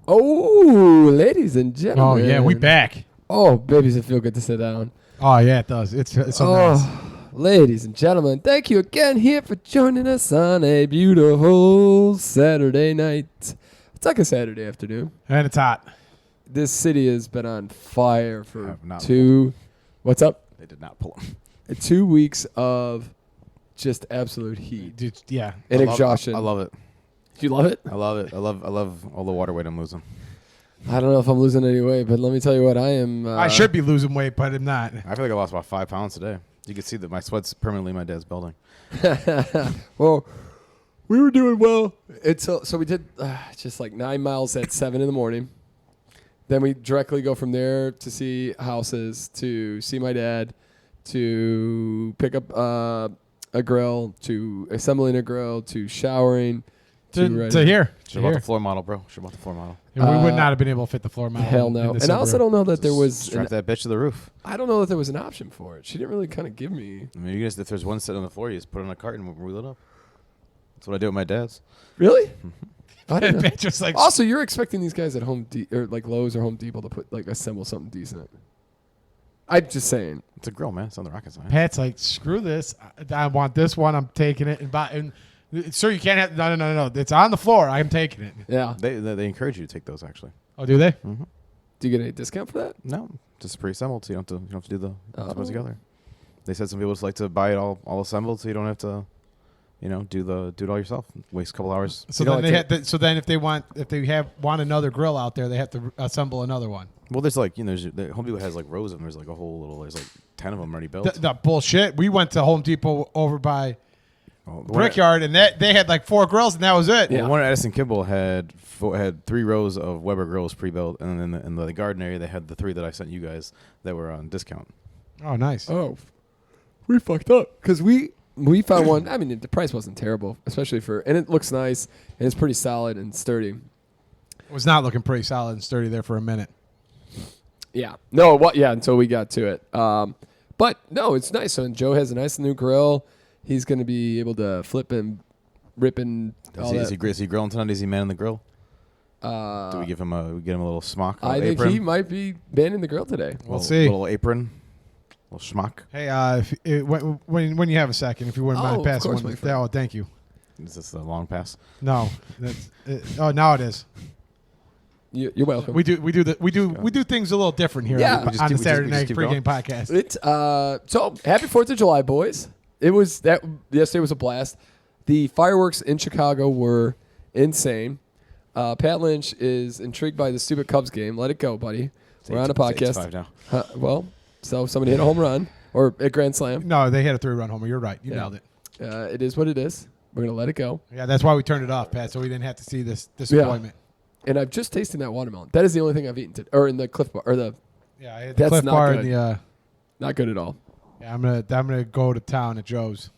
Oh, ladies and gentlemen. Oh, yeah, we back. Oh, babies, it feel good to sit down. Oh, yeah, it does. It's so nice. Ladies and gentlemen, thank you again here for joining us on a beautiful Saturday night. It's like a Saturday afternoon. And it's hot. This city has been on fire for what's up? They did not pull them. 2 weeks of just absolute heat. Dude, yeah. And exhaustion. I love it. You love it? I love it. I love all the water weight I'm losing. I don't know if I'm losing any weight, but let me tell you what, I am. I should be losing weight, but I'm not. I feel like I lost about 5 pounds today. You can see that my sweat's permanently in my dad's building. Well, we were doing well. So we did just like 9 miles at 7 in the morning. Then we directly go from there to see houses, to see my dad, to pick up a grill, to assembling a grill, to showering. To here. Should have bought the floor model, bro. Should have bought the floor model. And we would not have been able to fit the floor model. Hell no. And I also don't know that there was... Strap that bitch to the roof. I don't know that there was an option for it. She didn't really kind of give me... I mean, you guys, if there's one sitting on the floor, you just put it in a cart and wheel it up. That's what I do with my dad's. Really? I don't know. Just like Also, you're expecting these guys at or like Lowe's or Home Depot to put assemble something decent. I'm just saying. It's a grill, man. It's on the rocket science. Pat's like, screw this. I want this one. I'm taking it. And sir, you can't have... No. It's on the floor. I'm taking it. Yeah. They encourage you to take those, actually. Oh, do they? Mm-hmm. Do you get any discount for that? No. Just pre-assembled, so you don't have to do the put together. They said some people just like to buy it all assembled, so you don't have to, do it all yourself. Waste a couple hours. So then if they want another grill out there, they have to assemble another one. Well, there's Home Depot has like rows of them. There's like a whole little. There's like 10 of them already built. The bullshit. We went to Home Depot over by Brickyard, and they had like 4 grills, and that was it. Yeah. Well, one at Edison Kimball had 3 rows of Weber grills pre-built, and then in the garden area they had the 3 that I sent you guys that were on discount. Oh, nice. Oh, we fucked up because we found one. I mean, the price wasn't terrible, especially and it looks nice and it's pretty solid and sturdy. It was not looking pretty solid and sturdy there for a minute. Yeah. No. What? Yeah. Until we got to it. But no, it's nice. So Joe has a nice new grill. He's going to be able to flip and rip and all that. Is he grilling tonight? Is he manning the grill? Do we get him a little smock? I think he might be manning the grill today. We'll see. Little apron, little schmuck. Hey, when you have a second, if you wouldn't mind passing one. Oh, thank you. Is this a long pass? No. Now it is. You're welcome. We do things a little different here on the Saturday Night Pregame podcast. So happy 4th of July, boys. Yesterday was a blast. The fireworks in Chicago were insane. Pat Lynch is intrigued by the stupid Cubs game. Let it go, buddy. We're on a podcast. 8-5 now. So somebody hit a home run or a grand slam. No, they had a 3-run homer. You're right. You nailed it. It is what it is. We're gonna let it go. Yeah, that's why we turned it off, Pat, so we didn't have to see this disappointment. Yeah. And I've just tasted that watermelon. That is the only thing I've eaten today. Or in the Cliff Bar. I had the Cliff Bar in the... Not good at all. Yeah, I'm gonna go to town at Joe's.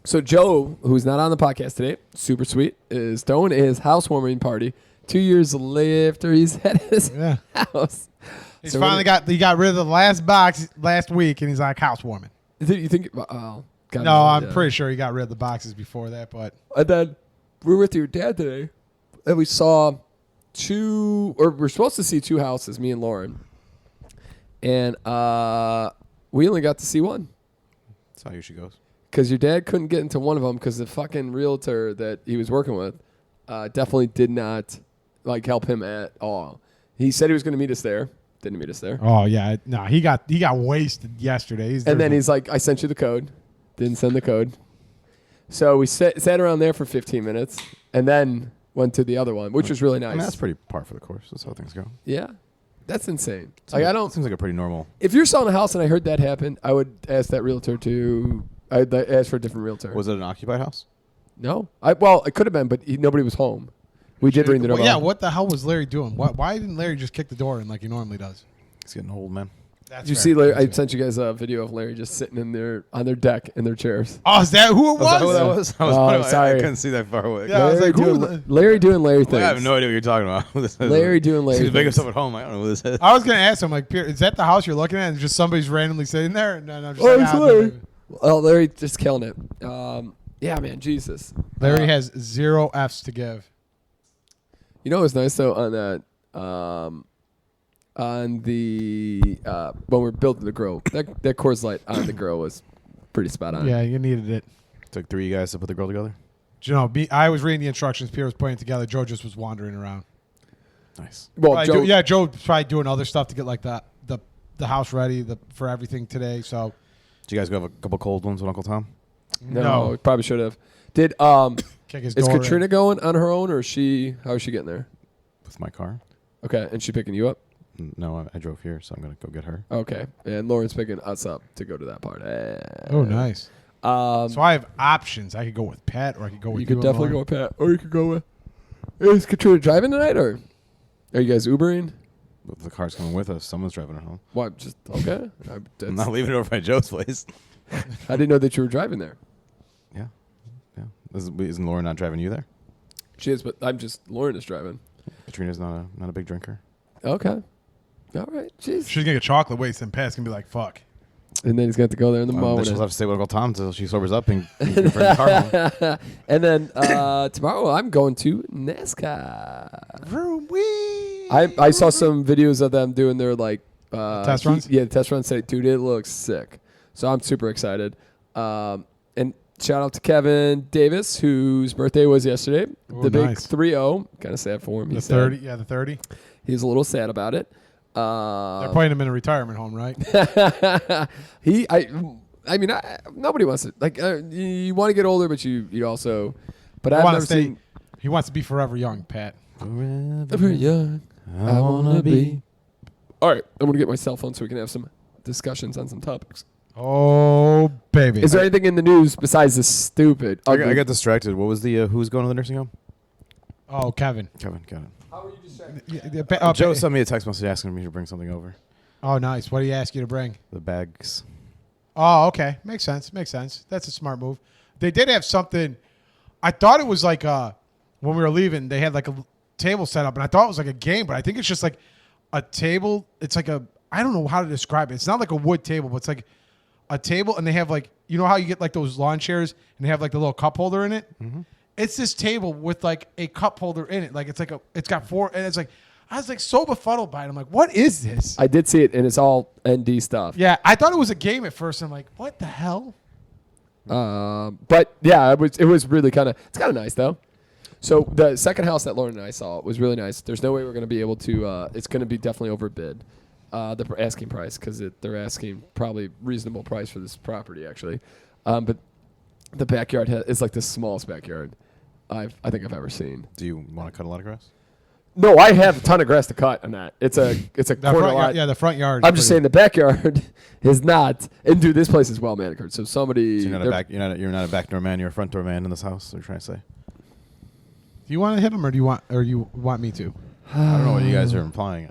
So Joe, who's not on the podcast today, super sweet, is throwing his housewarming party 2 years after he's at his house. He got rid of the last box last week, and he's like housewarming. You think? No, I'm pretty sure he got rid of the boxes before that. But and then we were with your dad today, and we saw we're supposed to see 2 houses, me and Lauren, and we only got to see one. That's how it usually goes. Because your dad couldn't get into one of them because the fucking realtor that he was working with definitely did not help him at all. He said he was going to meet us there. Didn't meet us there. Oh yeah, no, he got wasted yesterday. He's like, I sent you the code. Didn't send the code. So we sat around there for 15 minutes and then went to the other one, which was really nice. I mean, that's pretty par for the course. That's how things go. Yeah. That's insane. Seems like a pretty normal. If you're selling a house and I heard that happen, I would ask that realtor I'd ask for a different realtor. Was it an occupied house? No. It could have been, but nobody was home. We did ring the doorbell. Yeah, what the hell was Larry doing? Why didn't Larry just kick the door in like he normally does? He's getting old, man. Did you see Larry? I sent you guys a video of Larry just sitting in on their deck in their chairs. Oh, is that who it was? That was? Sorry. I couldn't see that far away. Yeah, Larry doing Larry things. I have no idea what you're talking about. Larry doing Larry things. He's making things. stuff at home. I don't know who this is. I was going to ask him, is that the house you're looking at? And just somebody's randomly sitting there? No, just it's Larry. Well, Larry just killing it. Yeah, man, Jesus. Larry has 0 Fs to give. You know, it was nice though on that. On the when we are building the grill, that Coors Light on the grill was pretty spot on. Yeah, you needed it. Took 3 guys to put the grill together. You know, I was reading the instructions. Pierre was putting it together. Joe just was wandering around. Nice. Well, Joe, Joe's probably doing other stuff to get like the house ready for everything today. So, Did you guys go have a couple cold ones with Uncle Tom? no, probably should have. Did kick his is door Katrina in. going on her own, or is she? How is she getting there? With my car? Okay, and she picking you up? No, I drove here, so I'm going to go get her. Okay, and Lauren's picking us up to go to that party. Oh, nice. So So I have options. I could go with Pat, or I could go with you could and definitely go Lauren. with Pat, or you could go with. Is Katrina driving tonight, or are you guys Ubering? If the car's coming with us, someone's driving her home. What? Just okay. I'm not leaving it over by Joe's place. I didn't know that you were driving there. Yeah. Isn't Lauren not driving you there? She is, but I'm just Lauren is driving. Katrina's not a big drinker. Okay. All right. Jeez. She's gonna get chocolate waste, and Pat's gonna be like, "Fuck." And then he's going to go there in the Then moment. she'll have to stay with Uncle Tom until she sobers up and bring the car home. And then tomorrow I'm going to NASCAR. I saw some videos of them doing their like Test runs? Yeah, the test runs. Say, dude, it looks sick. So I'm super excited. And shout out to Kevin Davis, whose birthday was yesterday. Oh, the big nice. 3-0. Kind of sad for him. The 30, yeah, the 30. He was a little sad about it. They're putting him in a retirement home, right? Nobody wants it. Like you want to get older, but you also. But I I've want never to stay. seen. He wants to be forever young, Pat. Forever young, I wanna be. All right, I'm gonna get my cell phone so we can have some discussions on some topics. Oh, baby. Is there anything in the news besides this stupid? I ugly- got distracted. What was the who's going to the nursing home? Oh, Kevin. Kevin, got it. How were you distracted? Joe sent me a text message asking me to bring something over. Oh, nice. What did he ask you to bring? The bags. Oh, okay. Makes sense. That's a smart move. They did have something. I thought it was like when we were leaving, they had like a table set up, and I thought it was like a game, but I think it's just like a table. It's like I don't know how to describe it. It's not like a wood table, but it's like a table, and they have like, you know how you get like those lawn chairs, and they have like the little cup holder in it? Mm-hmm. It's this table with like a cup holder in it. Like it's got 4, and it's like, I was like so befuddled by it. I'm like, what is this? I did see it, and it's all ND stuff. Yeah, I thought it was a game at first. I'm like, what the hell? But yeah, it was really it's kind of nice though. So the second house that Lauren and I saw was really nice. There's no way we're going to be able to. It's going to be definitely overbid, the asking price, because they're asking probably reasonable price for this property actually. But the backyard is like the smallest backyard I think I've ever seen. Do you want to cut a lot of grass? No, I have a ton of grass to cut on that. It's a The quarter front lot. yard, yeah, the front yard. I'm just saying the backyard is not. And dude, this place is well manicured. So somebody. So you're not a back door man. You're a front door man in this house. What are you trying to say? Do you want to hit him, or you want me to? I don't know what you guys are implying.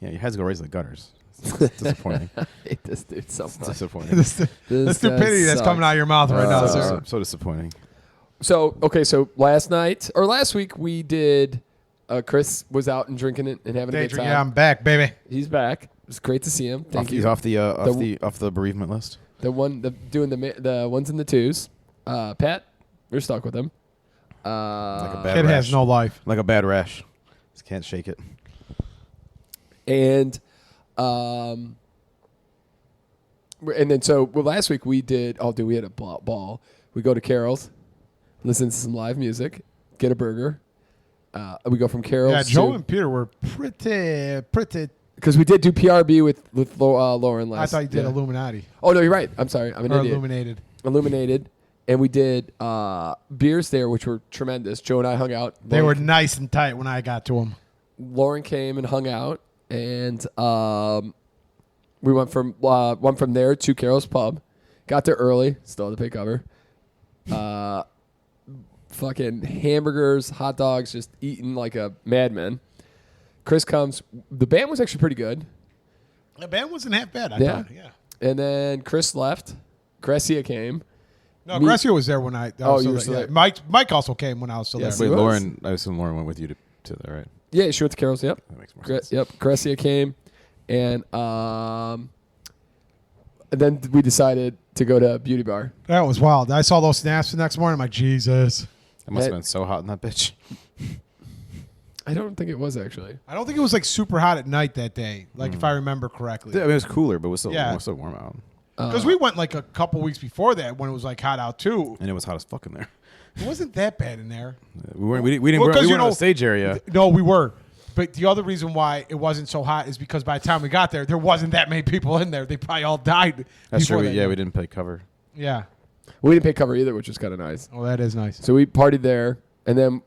Yeah, your heads go right to the gutters. It's disappointing. I hate this dude so It's much. disappointing. the This stupidity guy that's coming out of your mouth right now, sir. So disappointing. So last week we did. Chris was out and drinking it and having a good time. Yeah, I'm back, baby. He's back. It's great to see him. Thank you. He's off the bereavement list. Doing the ones and the twos. Pat, we're stuck with him. Like a bad Kid rash. has no life. Like a bad rash. Just can't shake it. And then last week we did. Oh, dude, we had a ball. We go to Carol's, listen to some live music, get a burger. We go from Carol's. Yeah, Joe and Peter were pretty. Because we did do PRB with Lauren last. I thought you did yeah. Illuminati. Oh no, you're right. I'm sorry. I'm an Or idiot. Illuminated. And we did beers there, which were tremendous. Joe and I hung out. They were nice and tight when I got to them. Lauren came and hung out, and we went from there to Carol's Pub. Got there early. Still had to pay cover. Fucking hamburgers, hot dogs, just eating like a madman. Chris comes. The band was actually pretty good. The band wasn't half bad. I Yeah. thought. Yeah. And then Chris left. Grecia came. No, Grecia was there when I. Oh, you were there. still Yeah. there. Mike also came when I was still Yes, there. Wait, was. Lauren. I assume Lauren went with you to that, right? Yeah, she went to Carol's. Yep. That makes more sense. Yep. Grecia came, and then we decided to go to Beauty Bar. That was wild. I saw those snaps the next morning. I'm like, Jesus. It must have been so hot in that bitch. I don't think it was actually. I don't think it was like super hot at night that day. Like if I remember correctly. Yeah, I mean, it was cooler, but it was still, Yeah. it was still warm out. Because we went like a couple weeks before that when it was like hot out too. And it was hot as fuck in there. It wasn't that bad in there. We didn't Well, 'cause, we you weren't in know, the stage area. No, we were. But the other reason why it wasn't so hot is because by the time we got there wasn't that many people in there. They probably all died. That's before true. that. Yeah, we didn't pay cover. Yeah. We didn't pay cover either, which was kind of nice. Oh, that is nice. So we partied there, and then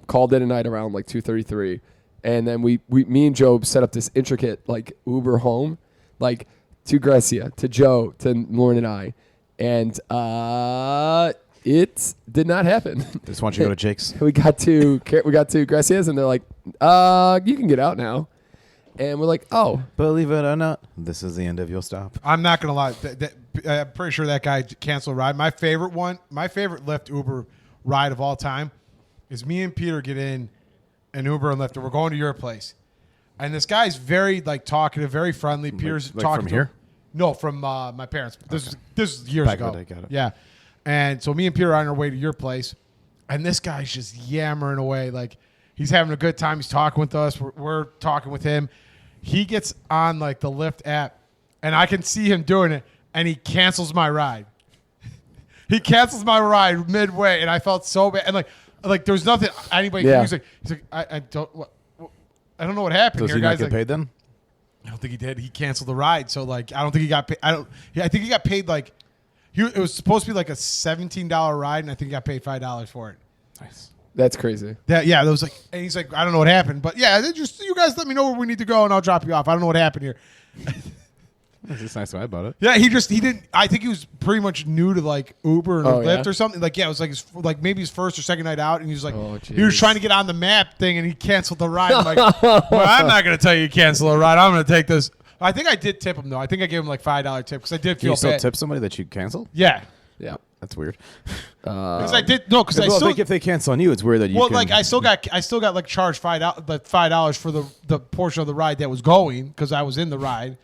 called it a night around like 2:33, and then me and Job set up this intricate like Uber home, like to Gracia, to Joe, to Lauren and I, and it did not happen. Just want you to go to Jake's. we got to Gracia's, and they're like, you can get out now, and we're like, oh, Believe it or not, this is the end of your stop. I'm not gonna lie. I'm pretty sure that guy canceled a ride. My favorite Lyft Uber ride of all time is me and Peter get in an Uber and Lyft, and we're going to your place. And this guy's very like talkative, very friendly. Peter's like talking from to here? him. No, from my parents. This is years Back in ago. the day, got it. Yeah. And so me and Peter are on our way to your place, and this guy's just yammering away like he's having a good time. He's talking with us. We're talking with him. He gets on like the Lyft app, and I can see him doing it, and he cancels my ride. He cancels my ride midway, and I felt so bad. And like there was nothing anybody could do. He's like, I don't know what happened So here, he not guys. get Like, paid then? I don't think he did. He canceled the ride, so like I don't think he got paid. I think he got paid like it was supposed to be like a $17 ride, and I think he got paid $5 for it. Nice. that's crazy. That was like, and he's like, I don't know what happened, but yeah, you guys let me know where we need to go, and I'll drop you off. I don't know what happened here. It's nice to about it. Yeah, he didn't. I think he was pretty much new to like Uber and Lyft or something. Like, yeah, it was like maybe his first or second night out, and he was like, he was trying to get on the map thing, and he canceled the ride. I'm like, well, I'm not gonna tell you to cancel a ride. I'm gonna take this. I think I did tip him though. I think I gave him like $5 tip because I did Can feel you still bad. tip somebody that you canceled? Yeah, Yeah. That's weird. because I did no because I still. if they cancel on you, it's weird that you. Well, can, like I still got like charged $5 for the portion of the ride that was going because I was in the ride.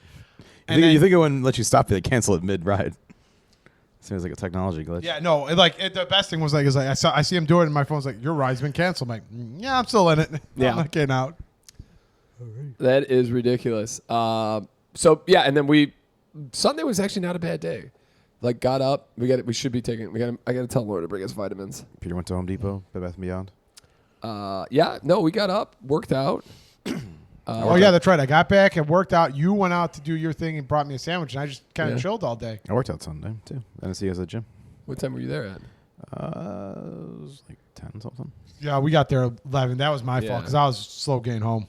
And You then, think it wouldn't let you stop it? They cancel it mid-ride. Seems like a technology glitch. yeah, no, the best thing was like I see him do it, and my phone's like, your ride's been canceled. I'm like, yeah, I'm still in it. Yeah. I'm not getting out. That is ridiculous. So yeah, and then Sunday was actually not a bad day. Like got up, we should be taking. I got to tell Lauren to bring us vitamins. Peter went to Home Depot, Bed Bath & Beyond. Yeah, no, we got up, worked out. Oh yeah, that's right. I got back and worked out. You went out to do your thing and brought me a sandwich, and I just kind of chilled all day. I worked out Sunday too. I didn't see you guys at the gym. What time were you there at? It was like 10 something. Yeah, we got there at 11. That was my fault because I was slow getting home.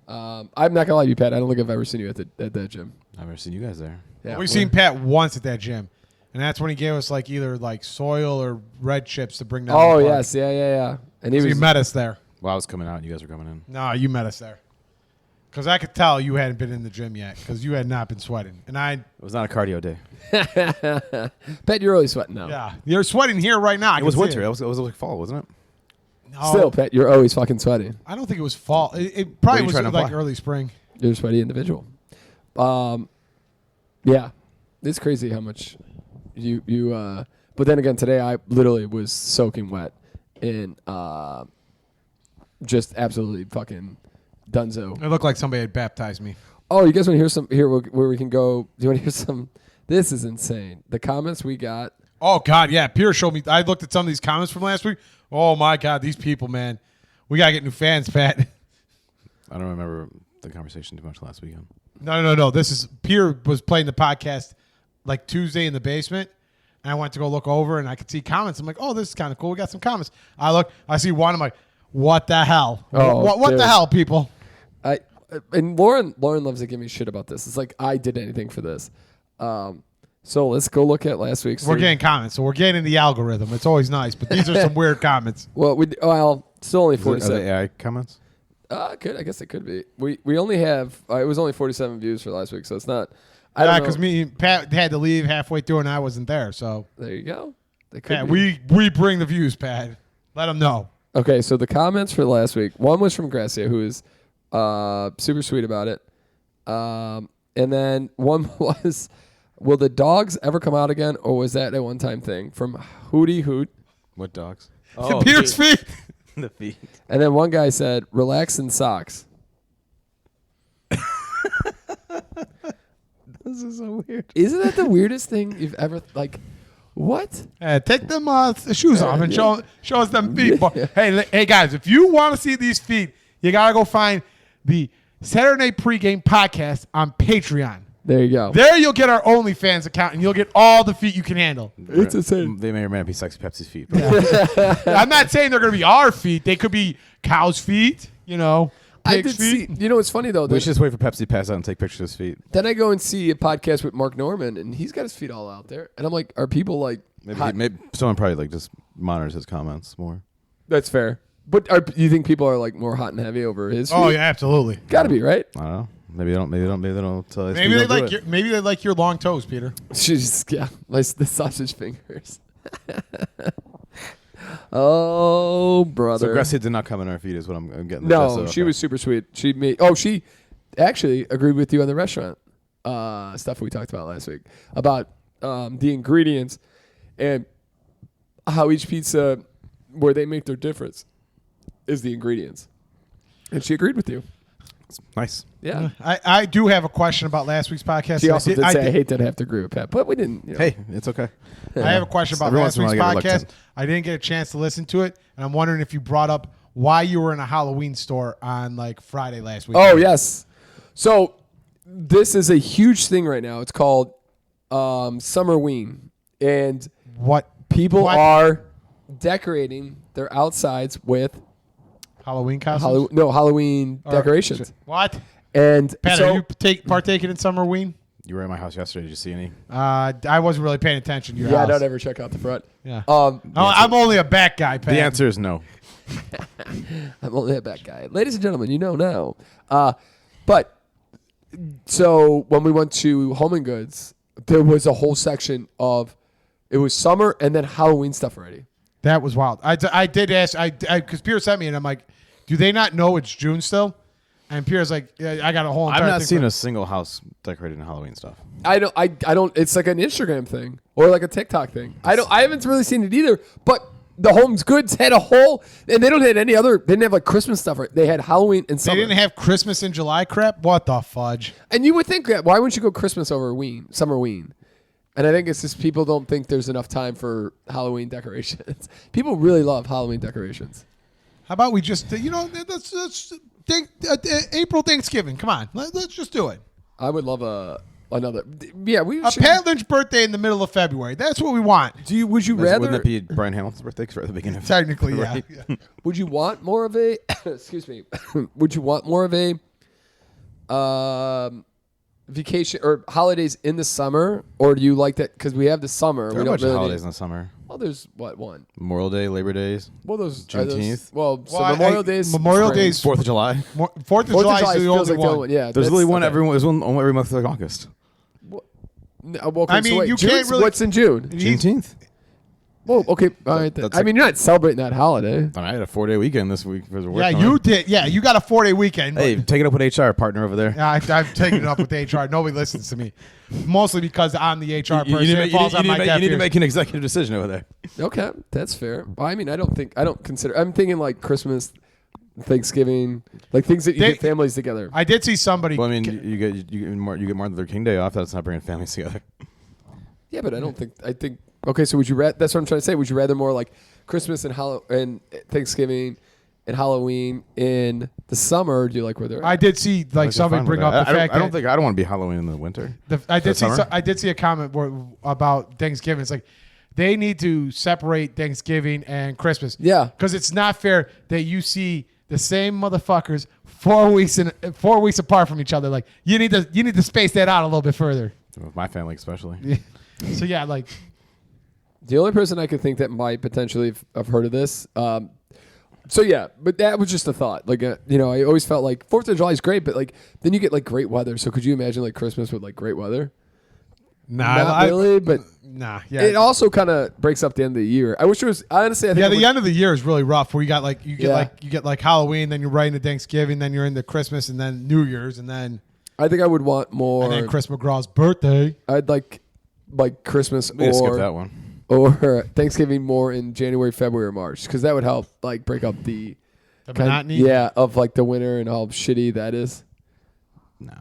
I'm not gonna lie to you, Pat. I don't think I've ever seen you at that gym. I've never seen you guys there. Yeah, We've seen Pat once at that gym, and that's when he gave us like either like soil or red chips to bring down. Oh the park. yes, yeah. And So you met us there. Well, I was coming out and you guys were coming in. No, you met us there. Because I could tell you hadn't been in the gym yet because you had not been sweating. And It was not a cardio day. Pat, you're always sweating now. yeah, you're sweating here right now. It was winter. It was like fall, wasn't it? No, Still, Pat, you're always fucking sweaty. I don't think it was fall. It probably you was trying to like imply? early spring. You're a sweaty individual. Yeah, it's crazy how much you. But then again, today I literally was soaking wet in just absolutely fucking dunzo. It looked like somebody had baptized me. Oh, you guys want to hear some here where we can go? Do you want to hear some? This is insane. The comments we got. Oh God, yeah. Pierre showed me. I looked at some of these comments from last week. Oh my God, these people, man. We gotta get new fans, Pat. I don't remember the conversation too much last weekend. No. This is Pierre was playing the podcast like Tuesday in the basement, and I went to go look over, and I could see comments. I'm like, oh, this is kind of cool. We got some comments. I see one. I'm like, what the hell? Oh, what the hell, people? And Lauren loves to give me shit about this. It's like I did anything for this. So let's go look at last week's. We're getting comments, so we're getting the algorithm. It's always nice, but these are some weird comments. Well, still only Are 47. they AI comments? I guess it could be. We only have it was only 47 views for last week, so it's not. I Yeah, don't know. because me and Pat had to leave halfway through, and I wasn't there. So There you go. They could Pat, be. we bring the views, Pat. Let them know. Okay, so the comments for last week. One was from Gracia, who is super sweet about it. And then one was, will the dogs ever come out again, or was that a one-time thing? From Hootie Hoot. What dogs? Oh, Pierce feet. The feet. And then one guy said, relax in socks. This is so weird. Isn't that the weirdest thing you've ever, like, what? Take them shoes off and show us them feet. Boy. Hey, guys, if you want to see these feet, you got to go find the Saturday Night Pregame podcast on Patreon. There you go. There you'll get our OnlyFans account, and you'll get all the feet you can handle. It's insane. They may or may not be Sexy Pepsi's feet. But I'm not saying they're going to be our feet. They could be cow's feet, I pig's did see, feet. you know, it's funny, though. we should just wait for Pepsi to pass out and take pictures of his feet. Then I go and see a podcast with Mark Norman, and he's got his feet all out there. And I'm like, are people like... Maybe someone probably like just monitors his comments more. That's fair. But you think people are like more hot and heavy over his feet? Oh, yeah, absolutely. Got to be, right? I don't know. Maybe they don't. Maybe they don't. Maybe they like your long toes, Peter. She's, yeah, like the sausage fingers. Oh, brother. So aggressive did not come in our feet is what I'm getting. No, she was super sweet. She actually agreed with you on the restaurant stuff we talked about last week about the ingredients and how each pizza, where they make their difference, is the ingredients. And she agreed with you. nice. Yeah. I do have a question about last week's podcast. She also did say, I hate that I have to agree with Pat, but we didn't. Hey, it's okay. I have a question about Every last once week's in a while I get podcast. reluctant. I didn't get a chance to listen to it, and I'm wondering if you brought up why you were in a Halloween store on like Friday last week. Oh, yes. So this is a huge thing right now. It's called Summerween. And What people are decorating their outsides with Halloween costumes? Halloween decorations. What? And Pat, so are you partaking in Summerween? You were at my house yesterday. Did you see any? I wasn't really paying attention to your I house. don't ever check out the front. Yeah. No, I'm only a back guy, Pat. The answer is no. I'm only a bad guy. Ladies and gentlemen, you know now. But so when we went to Home and Goods, there was a whole section of, it was summer and then Halloween stuff already. That was wild. I did ask, because Pierre sent me, and I'm like, do they not know it's June still? And Pierre's like, yeah, I got a whole entire I've not thing seen for- a single house decorated in Halloween stuff. I don't. It's like an Instagram thing or like a TikTok thing. I haven't really seen it either. But the Home Goods had a whole, and they don't have any other. They didn't have like Christmas stuff. Right? They had Halloween and They summer. didn't have Christmas in July crap? What the fudge? And you would think that why wouldn't you go Christmas over Summerween? And I think it's just people don't think there's enough time for Halloween decorations. People really love Halloween decorations. How about we just, let's think, April Thanksgiving. Come on. Let's just do it. I would love another. Yeah, we A should. Pat Lynch birthday in the middle of February. That's what we want. Would you Wouldn't rather? it be Brian Hamilton's birthday? 'Cause we're at the beginning of Technically, yeah. Right. Yeah. Would you want more of a? Excuse me. Would you want more of a vacation or holidays in the summer, or do you like that because we have the summer? There We are a don't bunch really of holidays need- in the summer. Well, there's one. Memorial Day, Labor Days, Well, those Juneteenth. Memorial Days. Memorial spring. Days. 4th of July. 4th of July is the feels only like one. Yeah, There's that's- literally one okay. There's one every month like August. Well, okay, I mean, so wait, you can't June's- really- What's in June? Juneteenth. Well, okay, all right. Then. That's I mean, you're not celebrating that holiday. I had a 4-day weekend this week because we're Yeah, working. you did. Yeah, you got a 4-day weekend. Hey, take it up with HR partner over there. Yeah, I've taken it up with HR. Nobody listens to me. Mostly because I'm the HR person. You It falls on my deaf need to ears. make an executive decision over there. Okay, that's fair. Well, I mean, I don't consider. I'm thinking like Christmas, Thanksgiving, like things that you get families together. I did see somebody. Well, I mean, you get Martin Luther King Day off. That's not bringing families together. Yeah, but I don't think. I think. Okay, so would you? That's what I'm trying to say. Would you rather more like Christmas and Thanksgiving and Halloween in the summer? Or do you like where they're? I did see like somebody bring up the fact I don't that think I don't want to be Halloween in the winter. I did see summer? I did see a comment about Thanksgiving. It's like they need to separate Thanksgiving and Christmas. Yeah. because it's not fair that you see the same motherfuckers 4 weeks apart from each other. Like you need to space that out a little bit further. With my family, especially. So yeah, like The only person I could think that might potentially have heard of this. So yeah, but that was just a thought. Like, I always felt like 4th of July is great, but like then you get like great weather. So could you imagine like Christmas with like great weather? Not really, but nah. Yeah, it also kind of breaks up the end of the year. I wish it was honestly. I think the end of the year is really rough. Where you got like you get Yeah. like Halloween, then you're right into Thanksgiving, then you're into Christmas, and then New Year's, and then I think I would want more. Chris McGraw's birthday. I'd like Christmas We just skip or that one. or Thanksgiving more in January, February, or March? Because that would help like break up the monotony. Yeah, of like the winter and how shitty that is. Nah.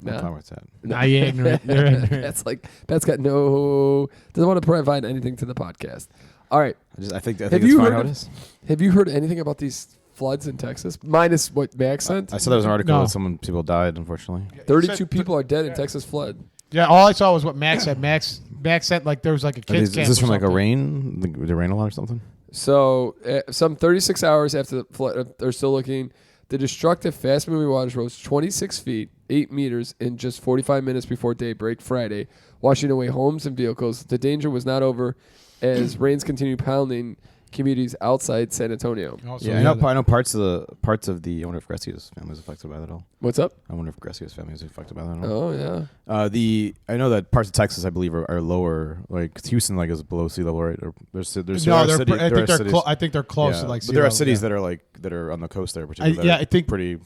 Nah. That's not where it's at. Nah, you're ignorant. You're ignorant. That's got no doesn't want to provide anything to the podcast. All right. I think Have it's you fine heard how of- it is. Have you heard anything about these floods in Texas? Minus what Max sent. I saw there was an article No. that people died, unfortunately. 32 people are dead in Texas flood. Yeah, all I saw was what Max said. Max said like there was like a Is kids camp. this or from like a something. rain? Did it rain a lot or something? So, some 36 hours after the flood, they're still looking. The destructive, fast-moving waters rose 26 feet, 8 meters, in just 45 minutes before daybreak Friday, washing away homes and vehicles. The danger was not over as rains continued pounding communities outside San Antonio. Oh, so Yeah, I know parts of the. I wonder if Gretzky's family is affected by that at all. What's up? I wonder if Gretzky's family is affected by that at all. Oh, yeah. I know that parts of Texas, I believe, are lower. Like Houston, like is below sea level, right? Or there's No, I think they're close to like. but there are sea cities level, that are on the coast there, which I think pretty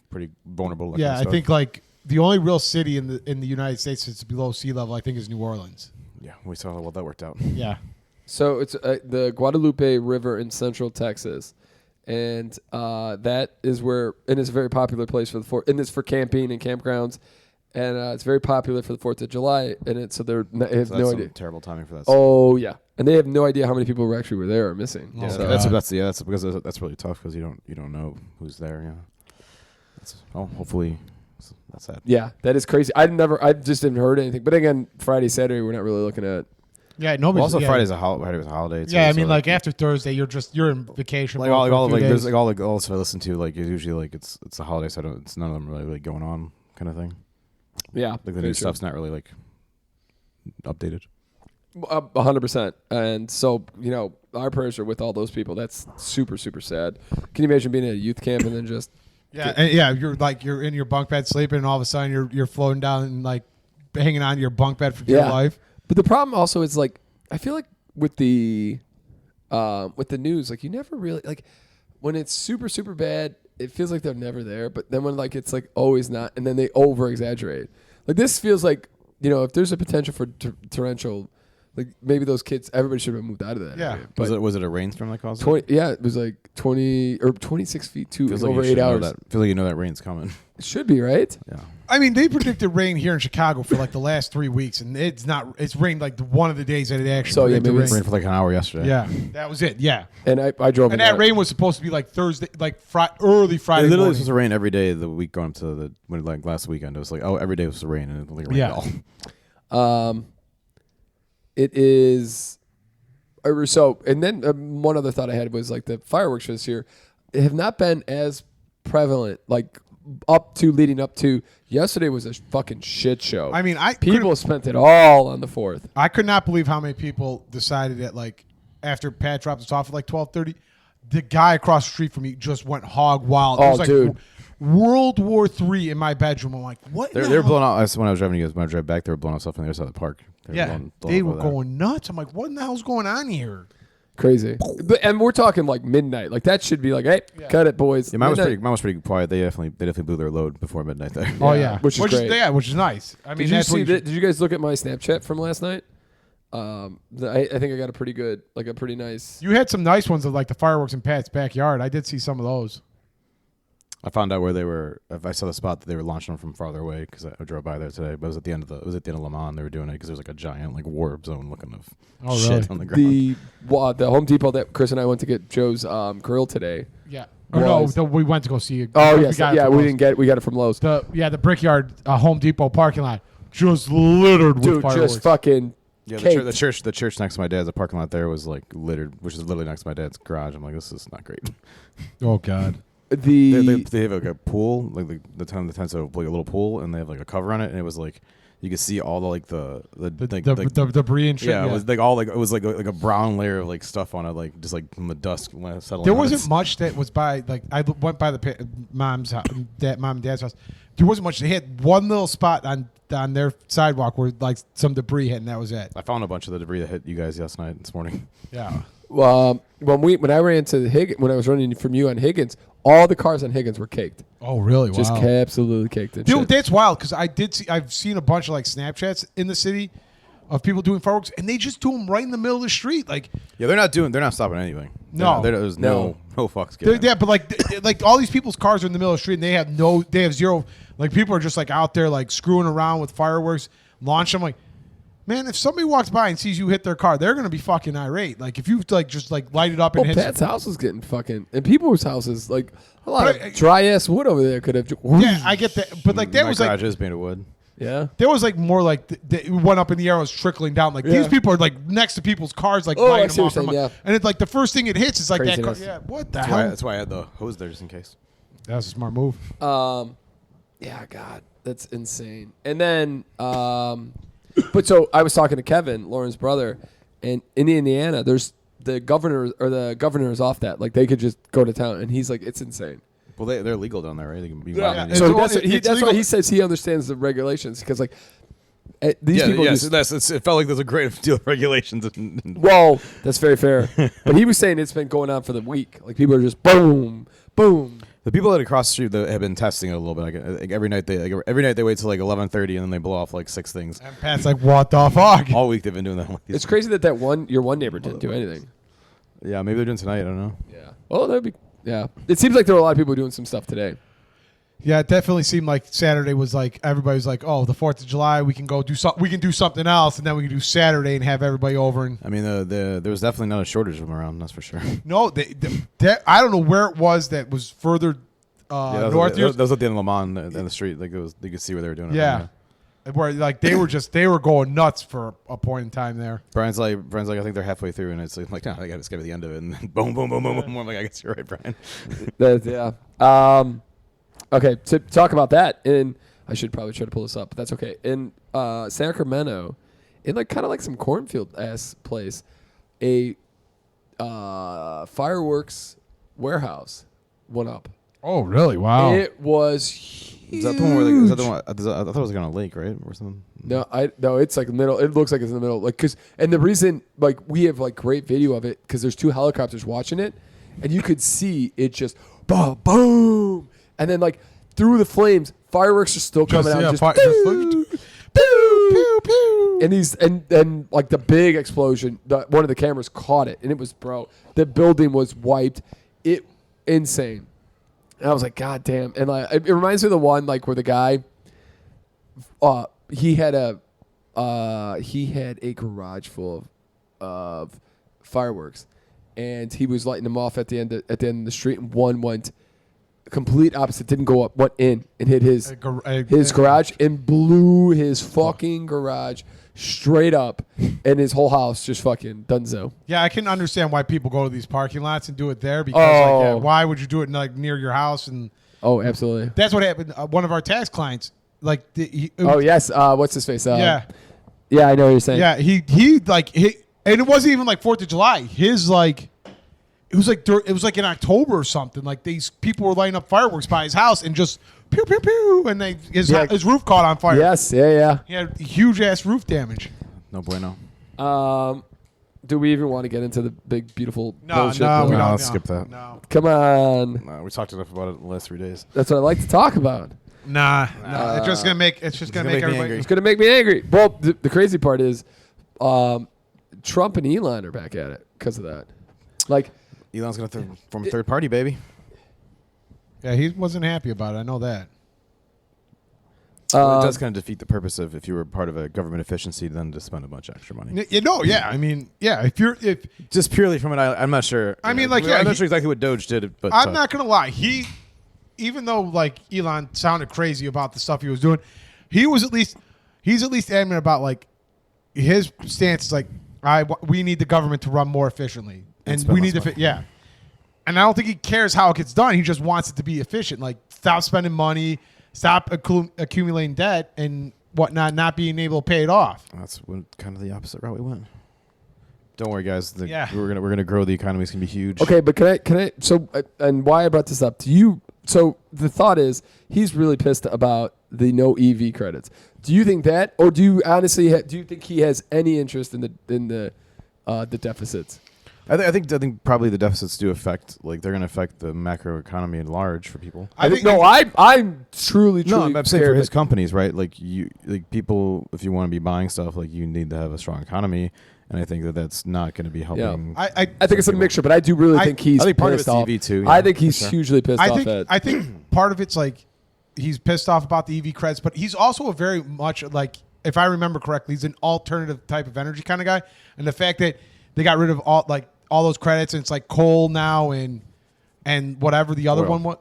vulnerable. to that yeah, kind of I stuff. think like the only real city in the United States that's below sea level, I think, is New Orleans. Yeah, we saw how well that worked out. Yeah. So it's the Guadalupe River in central Texas, and that is where, and it's a very popular place for the Fourth, and it's for camping and campgrounds, and it's very popular for the 4th of July, and they have So that's no some idea. terrible timing for that. Oh yeah, and they have no idea how many people actually were there or missing. Oh, So- God. that's because that's really tough because you don't know who's there. Yeah. Hopefully that's that. yeah, that is crazy. I just didn't heard anything. But again, Friday, Saturday, we're not really looking at. Yeah, nobody. Well, also yeah. Friday was a holiday. Too, Yeah, I so mean, like after Thursday, you're in vacation. like mode for a all few like days. there's like all the stuff I listen to like it's usually like it's a holiday, so it's none of them really going on kind of thing. Yeah, Like the very new true. stuff's not really like updated. 100%. And so, our prayers are with all those people. That's super, super sad. Can you imagine being at a youth camp and then just you're in your bunk bed sleeping, and all of a sudden you're floating down and like hanging on to your bunk bed for dear life. But the problem also is like I feel like with the news, like you never really like when it's super, super bad, it feels like they're never there. But then when like it's like always not, and then they over exaggerate. Like this feels like if there's a potential for torrential. Like maybe those kids, everybody should have moved out of that. Yeah. area. But Was it a rainstorm that caused it? 20, yeah, it was like 20 or 26 feet too. It was Feels like over you 8 should know hours. that. Feel like you know that rain's coming. It should be, right? Yeah. I mean, they predicted rain here in Chicago for like the last 3 weeks, and it's rained like one of the days that it actually. So, yeah, predicted maybe rain. it's- Rained for like an hour yesterday. Yeah, that was it. Yeah, And I drove and in that rain was supposed to be like Thursday, like early It Friday literally was morning. supposed to rain every day of the week going up to like last weekend. It was like, every day was to rain and it like rained Yeah. at all. It is. So, and then one other thought I had was like the fireworks this year have not been as prevalent, like leading up to yesterday was a fucking shit show. I mean, people spent it all on the 4th. I could not believe how many people decided that like after Pat dropped us off at like 12:30, the guy across the street from me just went hog wild. It Oh, was like dude. World War III in my bedroom. I'm like, what? They the were hell? blowing out. When I was driving you guys, when I drove back, they were blowing out stuff on the other side of the park. They were going nuts. I'm like, what in the hell's going on here? Crazy. And we're talking like midnight. Like that should be like, hey, cut it, boys. Yeah, mine Midnight. was pretty quiet. They definitely blew their load before midnight there. Oh yeah, which is great. which is nice. I mean, Did you that's what see you that? Did you guys look at my Snapchat from last night? I think I got a pretty nice. You had some nice ones of like the fireworks in Pat's backyard. I did see some of those. I found out where they were. I saw the spot that they were launching them from farther away because I drove by there today. But it was at the end of Le Mans. They were doing it because there was like a giant like war zone looking of Oh, shit really? on the ground. The Home Depot that Chris and I went to get Joe's grill today. Yeah. Oh no, Was- we went to go see it. Oh We yes, got it yeah, from we Lowe's. didn't get it. We got it from Lowe's. The Brickyard Home Depot parking lot just littered with Dude, fireworks. just fucking. Yeah, caked. the church next to my dad's, the parking lot there was like littered, which is literally next to my dad's garage. I'm like, this is not great. Oh God. They have like a pool, like the tents have like a little pool, and they have like a cover on it, and it was like you could see all the like the debris and shit. yeah, it was like all like it was like a brown layer of like stuff on it, like just like from the dust settling. There on wasn't it. much that was by like I went by the mom and dad's house. There wasn't much. They had one little spot on their sidewalk where like some debris hit, and that was it. I found a bunch of the debris that hit you guys this morning. Yeah. When I ran to when I was running from you on Higgins, all the cars on Higgins were caked. Oh really? Just absolutely caked. And Dude, shit. that's wild because I've seen a bunch of like Snapchats in the city of people doing fireworks, and they just do them right in the middle of the street. Like, Yeah, they're not stopping anything. No. There's no fucks given. yeah, but like all these people's cars are in the middle of the street, and they have zero. Like, people are just like out there like screwing around with fireworks, launch them. Like, man, if somebody walks by and sees you hit their car, they're gonna be fucking irate. Like, if you like just like light it up and hit. Pat's house is getting fucking, and people's houses like a lot of dry ass wood over there could have. Yeah, I get that, but like My garage is made of wood. Yeah. there was like more like it went up in the air, it was trickling down. Like these people are like next to people's cars, like lighting them off. And it's like the first thing it hits is like Craziness. that car. Yeah, what the hell? That's why I had the hose there just in case. That was a smart move. Yeah, God, that's insane. And then, but so I was talking to Kevin, Lauren's brother, and in Indiana, there's the governor is off that. Like, they could just go to town, and he's like, it's insane. Well, they're legal down there, right? They can be So that's why he says he understands the regulations, because like these people. Yes, it felt like there's a great deal of regulations. Well, that's very fair. But he was saying it's been going on for the week. Like, people are just boom, boom. The people that across the street that have been testing it a little bit. Like every night they wait till like 11:30 and then they blow off like 6 things. And Pat's like, what the fuck? All week they've been doing that. It's crazy that your one neighbor didn't do anything. Yeah, maybe they're doing tonight. I don't know. Yeah. Well, that'd be. Yeah. It seems like there were a lot of people doing some stuff today. Yeah, it definitely seemed like Saturday was like everybody was like, oh, the 4th of July, we can go do something. We can do something else, and then we can do Saturday and have everybody over. And I mean, there was definitely not a shortage of them around. That's for sure. no, I don't know where it was that was further north. That was at the end of Le Mans in the street. Like, you could see where they were doing it. Yeah. Where like they were going nuts for a point in time there. Brian's like, I think they're halfway through, and it's like, no, I got to skip to the end of it, and then boom, boom, boom, boom, boom. I'm like, I guess you're right, Brian. Yeah. Okay, to talk about that, and I should probably try to pull this up, but that's okay. In Sacramento, in like kind of like some cornfield ass place, a fireworks warehouse went up. Oh, really? Wow. It was huge. Is that the one where like, is that the one? I thought it was like on a lake, right, or something. No, it's like the middle. It looks like it's in the middle, like and the reason like we have like great video of it because there's 2 helicopters watching it, and you could see it just boom, boom. And then, like, through the flames, fireworks are still coming out. Just pew, pew, pew. And like the big explosion, one of the cameras caught it, and it was, bro, the building was wiped. Insane. And I was like, God damn. And like, it reminds me of the one like where the guy, he had a garage full of fireworks, and he was lighting them off at the end of the street, and one went complete opposite, didn't go up, went in and hit his garage and blew his fucking garage straight up, and his whole house just fucking dunzo. Yeah, I can understand why people go to these parking lots and do it there because why would you do it like near your house? And absolutely. That's what happened. One of our tax clients, like, yes, what's his face? Yeah, I know what you're saying. Yeah, he and it wasn't even like 4th of July. His like. It was like in October or something. Like, these people were lighting up fireworks by his house and just pew pew pew, and his roof caught on fire. Yes, yeah. He had huge ass roof damage. No bueno. Do we even want to get into the big beautiful bullshit? No, we don't. Let's skip that. No. Come on. No, we talked enough about it in the last 3 days. That's what I like to talk about. Nah. It's just gonna make everybody angry. It's gonna make me angry. Well, the crazy part is, Trump and Elon are back at it because of that. Like, Elon's going to form a third party, baby. Yeah, he wasn't happy about it. I know that. Well, it does kind of defeat the purpose of if you were part of a government efficiency, then to spend a bunch of extra money. I mean, yeah. If just purely from it, I'm not sure. I mean, I'm not he, sure exactly what Doge did, but I'm not gonna lie. Even though like Elon sounded crazy about the stuff he was doing, he's at least adamant about like his stance is like, we need the government to run more efficiently. And we need to and I don't think he cares how it gets done. He just wants it to be efficient. Like, stop spending money, stop accumulating debt and whatnot, not being able to pay it off. That's kind of the opposite route we went. Don't worry, guys. We're gonna grow. The economy is gonna be huge. Okay, but can I? So, and why I brought this up to you? So the thought is he's really pissed about the no EV credits. Do you think that, or do you honestly do you think he has any interest in the deficits? I think probably the deficits do affect, like, they're going to affect the macro economy at large for people. I'm truly No, I'm saying for scared his that- companies, right? Like people, if you want to be buying stuff, like you need to have a strong economy, and I think that's not going to be helping. I I think it's a mixture, but I do really think he's I think part of pissed it's off. EV too. Yeah, I think for he's sure. hugely pissed off at. I think part of it's like he's pissed off about the EV credits, but he's also a very much like, if I remember correctly, he's an alternative type of energy kind of guy, and the fact that they got rid of all those credits and it's like coal now and whatever the other one was.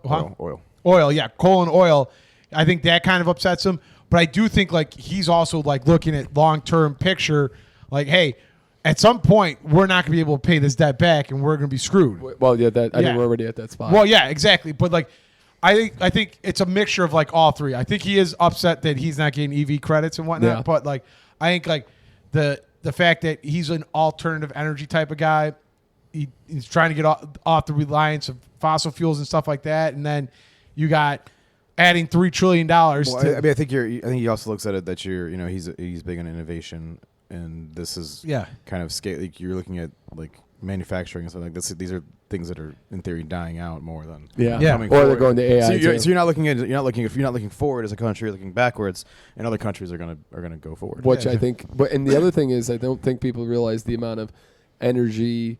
Oil, yeah, coal and oil. I think that kind of upsets him, but I do think like he's also like looking at long-term picture, like, hey, at some point we're not going to be able to pay this debt back and we're going to be screwed. Well, yeah, I think we're already at that spot. Well, yeah, exactly. But like, I think it's a mixture of like all three. I think he is upset that he's not getting EV credits and whatnot. Yeah. But like, I think like the fact that he's an alternative energy type of guy, he's trying to get off the reliance of fossil fuels and stuff like that, and then you got adding $3 trillion. Well, I mean, I think he also looks at it that he's big on innovation, and this is kind of scale. Like you're looking at like manufacturing and stuff like this. These are things that are in theory dying out more than coming or forward. they're going to AI. So you're not looking forward as a country, you're looking backwards, and other countries are gonna go forward. Which I think, and the other thing is, I don't think people realize the amount of energy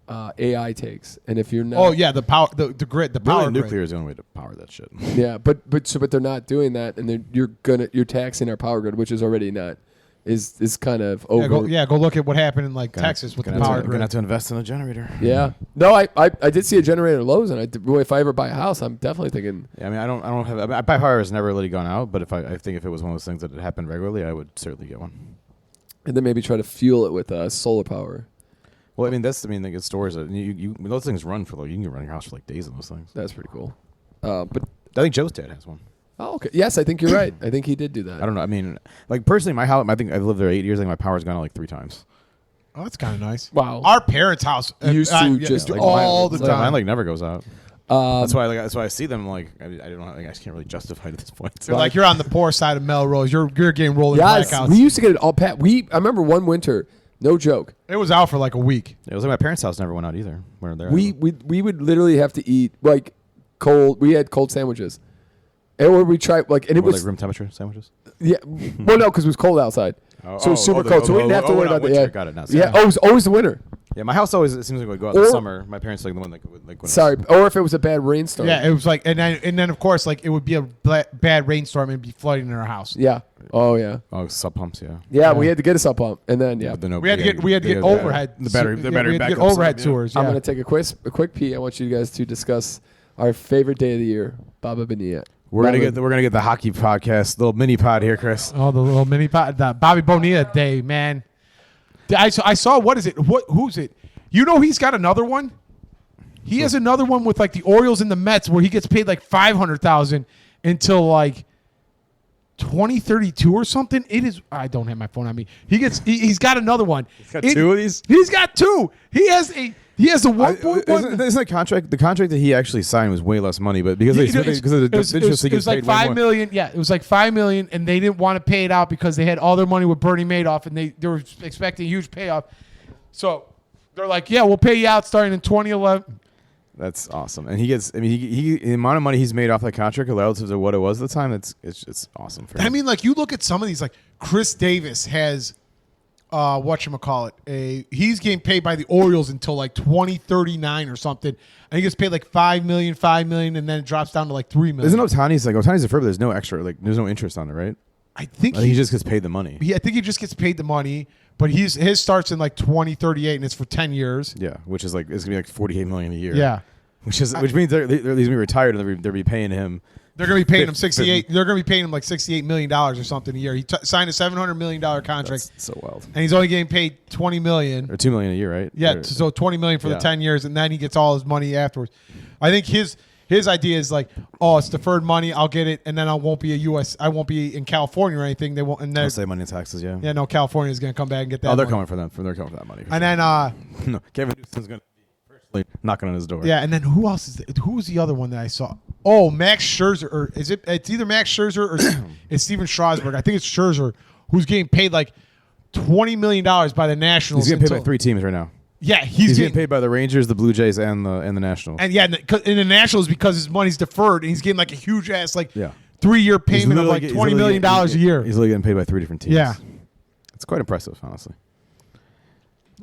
AI takes, and if you're not, the power, the grid, the power. Really, nuclear grid. is the only way to power that shit. Yeah, but they're not doing that, and you're taxing our power grid, which is already not is kind of over. Go look at what happened in like Texas with the power grid. Gonna have to invest in a generator. Yeah, no, I did see a generator at Lowe's, and if I ever buy a house, I'm definitely thinking. Yeah, I mean, I don't have. My power has never really gone out, but I think if it was one of those things that had happened regularly, I would certainly get one. And then maybe try to fuel it with solar power. Well, I mean, like it stores it. Those things run for you can run your house for like days on those things. That's pretty cool. But I think Joe's dad has one. Oh, okay. Yes, I think you're right. I think he did do that. I don't know. I mean, like personally, my house. I think I've lived there 8 years. Like my power's gone out like 3 times. Oh, that's kind of nice. Wow. Our parents' house Used to just Like all the mine, time. Mine like never goes out. That's why I see them like I don't know. I can't really justify it at this point. So like you're on the poor side of Melrose. You're getting rolling blackouts. We used to get it all pat. I remember one winter, no joke. It was out for like a week. It was like my parents' house never went out either. We would literally have to eat like cold. We had cold sandwiches, or we tried and it was like room temperature sandwiches. Yeah, well, no, because it was cold outside, so it was super cold. So we didn't have to worry about winter. that. Got it now. Yeah, it was always the winter. Yeah, my house always, it seems like we go out in the summer. My parents like the one that would like. Sorry, or if it was a bad rainstorm. Yeah, it was like, and then of course like it would be a bad rainstorm and be flooding in our house. Yeah. Oh yeah. Oh, sub pumps. Yeah. Yeah, we had to get a sub pump, and then we had to get overhead. The battery we had to get overhead sewers. Yeah. I'm gonna take a quick pee. I want you guys to discuss our favorite day of the year, Bobby Bonilla. We're gonna get the hockey podcast, little mini pod here, Chris. Oh, the little mini pod, the Bobby Bonilla day, man. I saw what is it? Who's it? You know he's got another one. He has another one with like the Orioles and the Mets where he gets paid like $500,000 until like 2032 or something. It is. I don't have my phone on me. He's got another one. He's got 2 of these. He's got 2. He has the 1.1. Isn't the contract that he actually signed was way less money, but because of the interest, it was like $5 million. Yeah, it was like $5 million, and they didn't want to pay it out because they had all their money with Bernie Madoff, and they were expecting a huge payoff. So they're like, yeah, we'll pay you out starting in 2011. That's awesome, and he gets. I mean, the amount of money he's made off that contract relative to what it was at the time. It's awesome for him. I mean, like you look at some of these, like Chris Davis has, he's getting paid by the Orioles until like 2039 or something, and he gets paid like $5 million, and then it drops down to like $3 million. Isn't Ohtani's a forever? There's no extra, like there's no interest on it, right? I think he just gets paid the money. I think he just gets paid the money, but his starts in like 2038 and it's for 10 years. Yeah, which is like it's gonna be like $48 million a year. Yeah, which means they're gonna be retired and they're be paying him. They're gonna be paying him 68. They're gonna be paying him like $68 million or something a year. He signed a $700 million contract. That's so wild. And he's only getting paid $20 million or $2 million a year, right? Yeah, so $20 million for the 10 years, and then he gets all his money afterwards. I think his idea is like, oh, it's deferred money. I'll get it, and then I won't be I won't be in California or anything. They won't. And they'll save money in taxes. Yeah. Yeah, no, California is gonna come back and get that. Oh, they're money. coming for them. They're coming for that money. And then no, Kevin Newsom's gonna be personally knocking on his door. Yeah, and then who else is? Who was the other one that I saw? Oh, Max Scherzer, or is it? It's either Max Scherzer or it's Steven Strasburg. I think it's Scherzer who's getting paid like $20 million by the Nationals. He's getting paid by 3 teams right now. Yeah, he's getting paid by the Rangers, the Blue Jays, and the Nationals. And yeah, in the Nationals because his money's deferred, and he's getting like a huge ass 3-year payment of like $20 million a year. He's literally getting paid by 3 different teams. Yeah, it's quite impressive, honestly.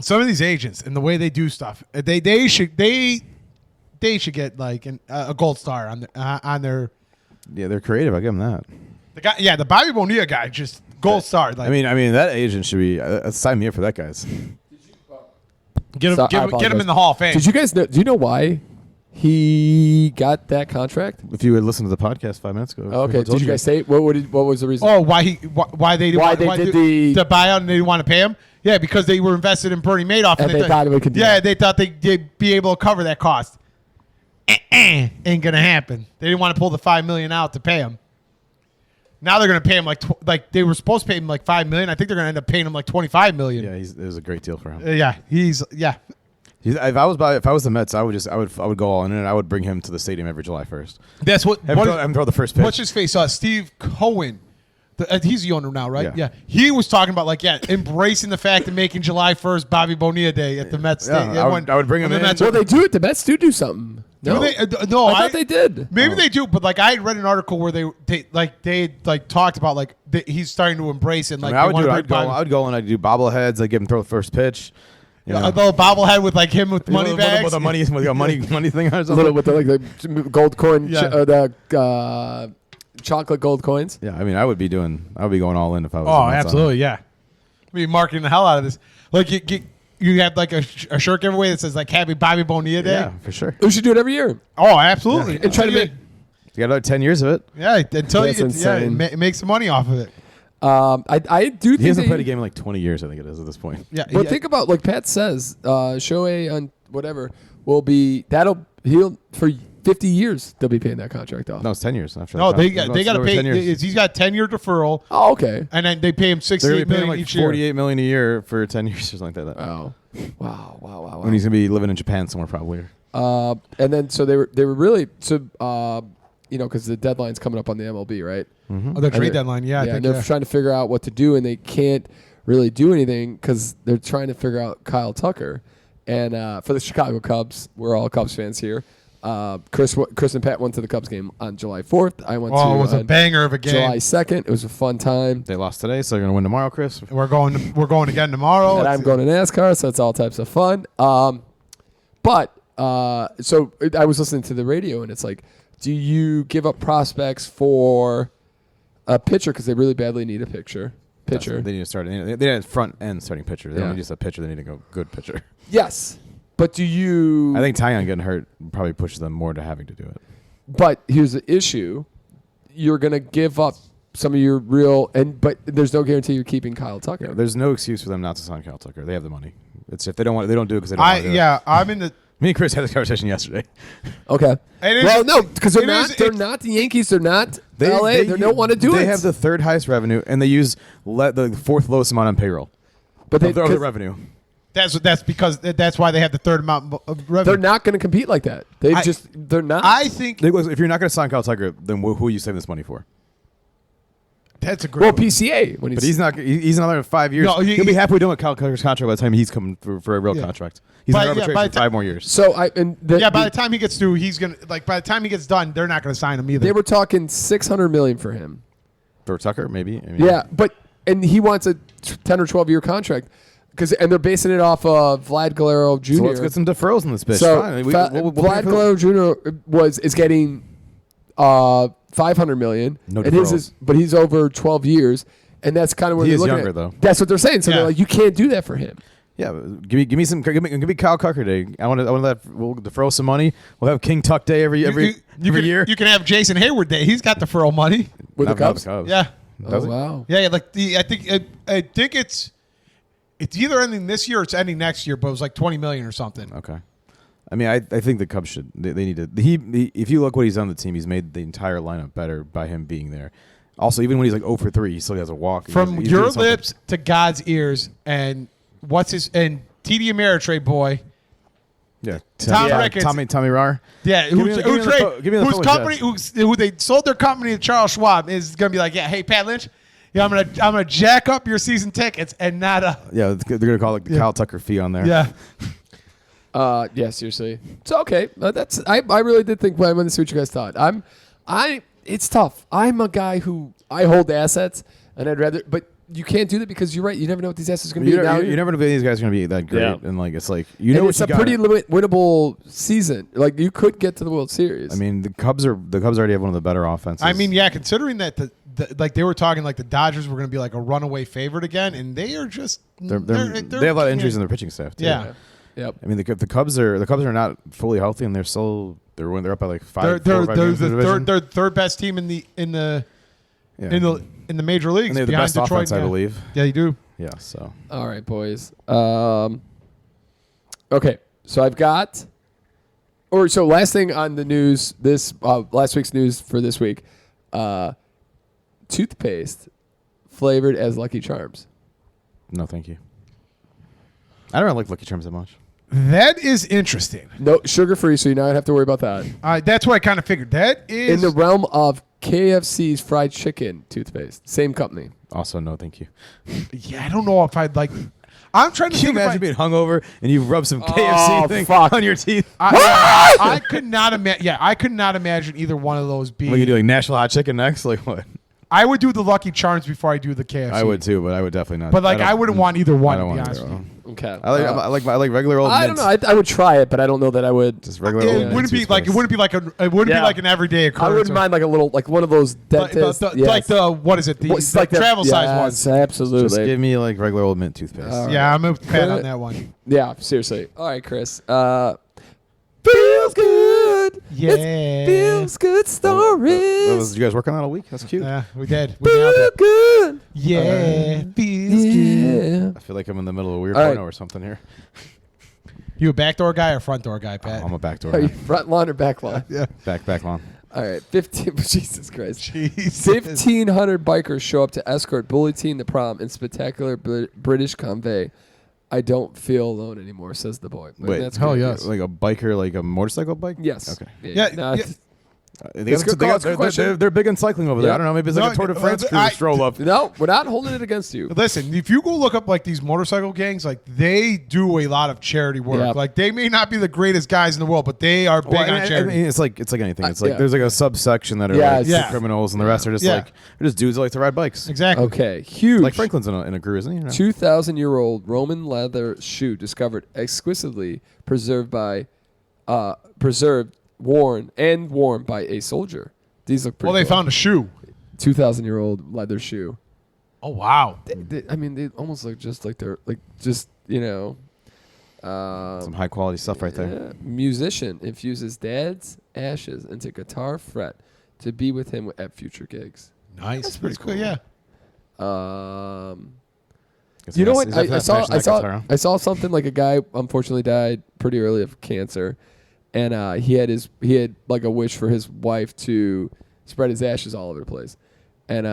Some of these agents and the way they do stuff, they should get like a gold star on their. Yeah, they're creative. I give them that. The Bobby Bonilla guy, just gold star. Like, I mean, that agent should be sign me up for that, guys. Get him in the Hall of Fame. Did you guys know? Do you know why he got that contract? If you had listened to the podcast 5 minutes ago. Okay. Did you guys say what was the reason? Oh, why they did the buyout and they didn't want to pay him? Yeah, because they were invested in Bernie Madoff, and they thought it would continue. Yeah, they thought they'd be able to cover that cost. Ain't gonna happen. They didn't want to pull the $5 million out to pay him. Now they're gonna pay him like they were supposed to pay him like $5 million. I think they're gonna end up paying him like $25 million. Yeah, it was a great deal for him. If I was the Mets, I would go all in, and I would bring him to the stadium every July 1st. That's what. Throw the first pitch. What's his face? Steve Cohen. He's the owner now, right? Yeah. He was talking about embracing the fact of making July 1st Bobby Bonilla Day at the Mets. Yeah, I would bring him in. Well, they do it. The Mets do something. No, I thought they did. Maybe they do, but I had read an article where they talked about he's starting to embrace it. I would go and I'd do bobbleheads. I'd give him throw the first pitch. A little bobblehead with him with money bags, with a money thing on a little with the gold coin, the chocolate gold coins. Yeah, I mean, I would be going all in if I was. Oh, absolutely, yeah. I'd be marketing the hell out of this. You have a shirt giveaway that says Happy Bobby Bonilla Day. Yeah, for sure. We should do it every year. Oh, absolutely. Yeah. And try to make. You got another 10 years of it. Yeah, until make some money off of it. I do think he hasn't played a game in 20 years. I think it is at this point. Yeah, but think about Pat says, Shohei on whatever he'll for 50 years they'll be paying that contract off. No, it's 10 years. After they got to pay. He's got 10-year deferral. Oh, okay. And then they pay him $68 million each year. $48 million a year for 10 years or something like that. Oh, wow. When he's gonna be living in Japan somewhere probably. And then so they were really because the deadline's coming up on the MLB, right? Mm-hmm. Oh, the trade deadline, yeah. And they're trying to figure out what to do, and they can't really do anything because they're trying to figure out Kyle Tucker. And for the Chicago Cubs, we're all Cubs fans here. Chris and Pat went to the Cubs game on July 4th. I went to it was a banger of a game. July 2nd. It was a fun time. They lost today, so they're going to win tomorrow, Chris. We're going again tomorrow. And I'm going to NASCAR, so it's all types of fun. But so I was listening to the radio, and it's do you give up prospects for a pitcher because they really badly need a pitcher? They need to start. They need a front end starting pitcher. They don't need just a pitcher. They need a good pitcher. Yes, but do you? I think Tyon getting hurt probably pushes them more to having to do it. But here's the issue: you're going to give up some of your but there's no guarantee you're keeping Kyle Tucker. Yeah, there's no excuse for them not to sign Kyle Tucker. They have the money. It's if they don't do it because they don't want to do it. I'm in the. Me and Chris had this conversation yesterday. Okay. No, because they're not the Yankees. They're not LA. They don't want to do it. They have the third highest revenue, and they use the fourth lowest amount on payroll. But they the revenue. That's because that's why they have the third amount of revenue. They're not going to compete like that. They're not. I think if you're not going to sign Kyle Tucker, then who are you saving this money for? That's a great. PCA. But he's not. He's another 5 years. No, he'll be happily doing with Kyle Tucker's contract by the time he's coming through for a real contract. He's in arbitration for 5 more years. So by the time he gets through, he's gonna by the time he gets done, they're not going to sign him either. They were talking $600 million for him. For Tucker, maybe. And he wants a 10 or 12 year contract and they're basing it off of Vlad Guerrero Jr. So let's get some deferrals in this bitch. So Vlad Guerrero Jr. is getting $500 million. No deferrals. But he's over 12 years, and that's kind of what they're looking at. He is younger though. That's what they're saying. So they're like, you can't do that for him. Yeah, give me Kyle Tucker Day. We'll defer some money. We'll have King Tuck Day every year. You can have Jason Hayward Day. He's got deferral money with the Cubs. Yeah. Wow. Yeah, I think it's either ending this year or it's ending next year, but it was $20 million or something. Okay. I mean, I think the Cubs should. They need to. If you look what he's done on the team, he's made the entire lineup better by him being there. Also, even when he's 0 for 3, he still has a walk. From your lips to God's ears, and TD Ameritrade boy. Yeah, Tom Ricketts. Tommy Rar. Yeah, who they sold their company to Charles Schwab is going to be like, yeah, hey Pat Lynch, I'm gonna jack up your season tickets and not they're gonna call it the Kyle Tucker fee on there. Yeah. Yeah, seriously. So okay, I really did think. I wanted to see what you guys thought. It's tough. I'm a guy who I hold assets, and I'd rather, but you can't do that because you're right. You never know what these assets are going to be. You never know if these guys are going to be that great, and like it's like it's a pretty winnable season. Like you could get to the World Series. I mean, the Cubs already have one of the better offenses. I mean, yeah, considering that like they were talking like the Dodgers were going to be like a runaway favorite again, and they are just they have a lot of injuries in their pitching staff too. Yeah. Yep. I mean, the Cubs are not fully healthy, and they're up by like five. They're the third best team in the major leagues. And they have the best Detroit, offense, I believe. Yeah, you do. Yeah. So. All right, boys. Okay, so I've got. So last thing on the news. This last week's news for this week. Toothpaste flavored as Lucky Charms. No, thank you. I don't like Lucky Charms that much. That is interesting. No, sugar-free, so you don't have to worry about that. That's what I kind of figured. That is... In the realm of KFC's fried chicken toothpaste. Same company. Also, no, thank you. Yeah, I don't know if I'd like... I'm trying to Can you imagine being hungover and you rub some KFC thing on your teeth? I could not imagine... Yeah, I could not imagine either one of those being... What, you do like Nashville Hot Chicken next? Like what? I would do the Lucky Charms before I do the KFC. I would too, but I would definitely not. But like, I wouldn't want either one, to be honest with you. Okay. I like regular old I mints. don't know. I would try it, but I don't know that I would. Just regular old It wouldn't be like an everyday occurrence. I wouldn't mind like a little, like one of those dentists. Like the what is it? The like travel size ones. Absolutely. Just give me like regular old mint toothpaste. Right. Yeah, I'm a fan on that one. Yeah, seriously. All right, Chris. Feels good. Yeah. It feels good stories. Did you guys work on that all week? That's cute. Yeah, we did. Feel good. Yeah, feels good. I feel like I'm in the middle of a weird All right. porno or something here. You a backdoor guy or front door guy, Pat? I'm a backdoor Are you guy. front lawn or back lawn? Yeah. Back lawn. All right, 15. Jesus Christ. 1,500 bikers show up to escort Bully Teen to prom in spectacular British convey. I don't feel alone anymore, says the boy. Wait, that's hell great. yes. Like a biker, like a motorcycle bike? Yes. Okay. Yeah, No, yeah. They're big in cycling over there. Yeah. I don't know. Maybe it's like a Tour de France crew stroll up. No, we're not holding it against you. Listen, if you go look up like these motorcycle gangs, like they do a lot of charity work. Yep. Like they may not be the greatest guys in the world, but they are big on charity. I mean, it's like anything. It's like yeah. there's like a subsection that are Yes. like Yeah. criminals, and the rest are just they're just dudes that like to ride bikes. Exactly. Okay, huge. Like Franklin's in a crew, isn't he? 2,000-year-old Roman leather shoe discovered exquisitely worn by a soldier. These look pretty Well, they cool. found a shoe. 2,000-year-old leather shoe. Oh wow. They almost look just like they're like Some high quality stuff right there. Yeah. Musician infuses dad's ashes into guitar fret to be with him at future gigs. Nice. That's pretty cool. Yeah. You know what? I saw something like a guy unfortunately died pretty early of cancer, and he had like a wish for his wife to spread his ashes all over the place, and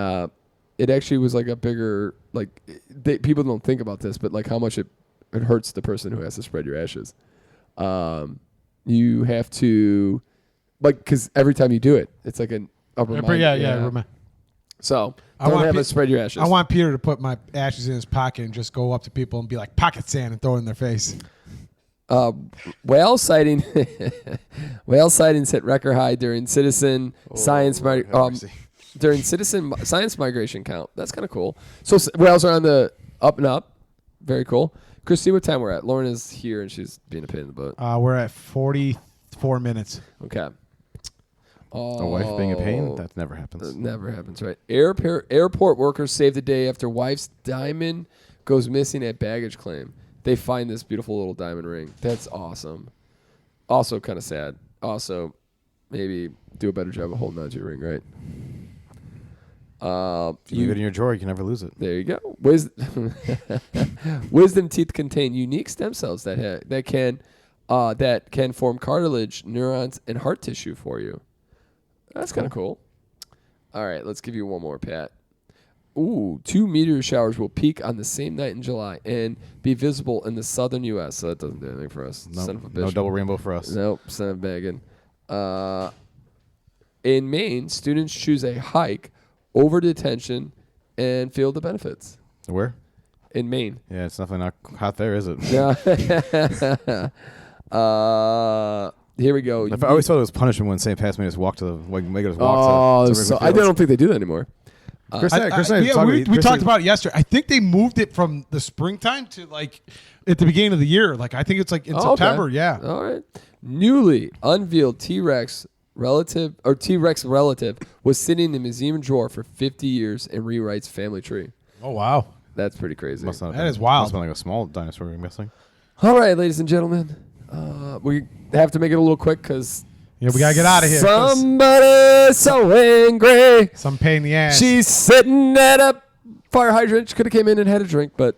it actually was like a bigger people don't think about this, but like how much it hurts the person who has to spread your ashes. You have to because every time you do it, it's like a reminder. Yeah. So don't have to spread your ashes. I want Peter to put my ashes in his pocket and just go up to people and be like pocket sand and throw it in their face. Whale sightings hit record high during citizen science migration count. That's kind of cool. So whales are on the up and up. Very cool. Christy, what time we're at? Lauren is here and she's being a pain in the butt. We're at 44 minutes. Okay. A wife being a pain? That never happens. Never happens, right? Airport workers save the day after wife's diamond goes missing at baggage claim. They find this beautiful little diamond ring. That's awesome. Also kind of sad. Also, maybe do a better job of holding on to your ring, right? If you leave it in your drawer, you can never lose it. There you go. Wisdom teeth contain unique stem cells that can form cartilage, neurons, and heart tissue for you. That's kind of cool. All right, let's give you one more, Pat. Ooh, 2 meteor showers will peak on the same night in July and be visible in the southern U.S., so that doesn't do anything for us. Nope, Son of a bitch. no double rainbow for us. Nope, son of a Megan. In Maine, students choose a hike over detention and feel the benefits. Where? In Maine. Yeah, it's definitely not hot there, is it? Yeah. Here we go. I always thought it was punishment when St. Pat's made us walk to the make us walk to so I don't think they do that anymore. Chris and I we talked about it yesterday. I think they moved it from the springtime to like at the beginning of the year. Like I think it's like in September. Okay. Yeah. All right. Newly unveiled T-Rex relative was sitting in the museum drawer for 50 years and rewrites family tree. Oh wow, that's pretty crazy. That is wild. Must have been like a small dinosaur, I'm guessing. All right, ladies and gentlemen, we have to make it a little quick because we gotta get out of here. Somebody's so angry. Some pain in the ass. She's sitting at a fire hydrant. She could have came in and had a drink, but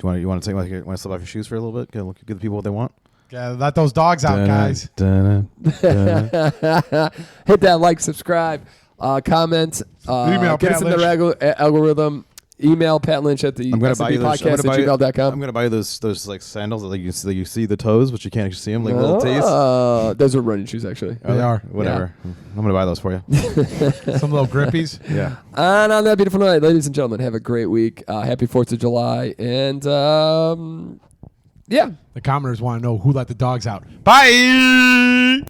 you want to slip off your shoes for a little bit? Give the people what they want. Yeah, let those dogs out, guys. Hit that like, subscribe, comment, get us in the algorithm. Email Pat Lynch at the SMBpodcast@gmail.com. I'm gonna buy you those like sandals that you see the toes, but you can't actually see them, like little tees. Those are running shoes, actually. They are. Whatever. Yeah. I'm gonna buy those for you. Some little grippies. Yeah. And on that beautiful night, ladies and gentlemen, have a great week. Happy 4th of July, and yeah. The commoners want to know who let the dogs out. Bye.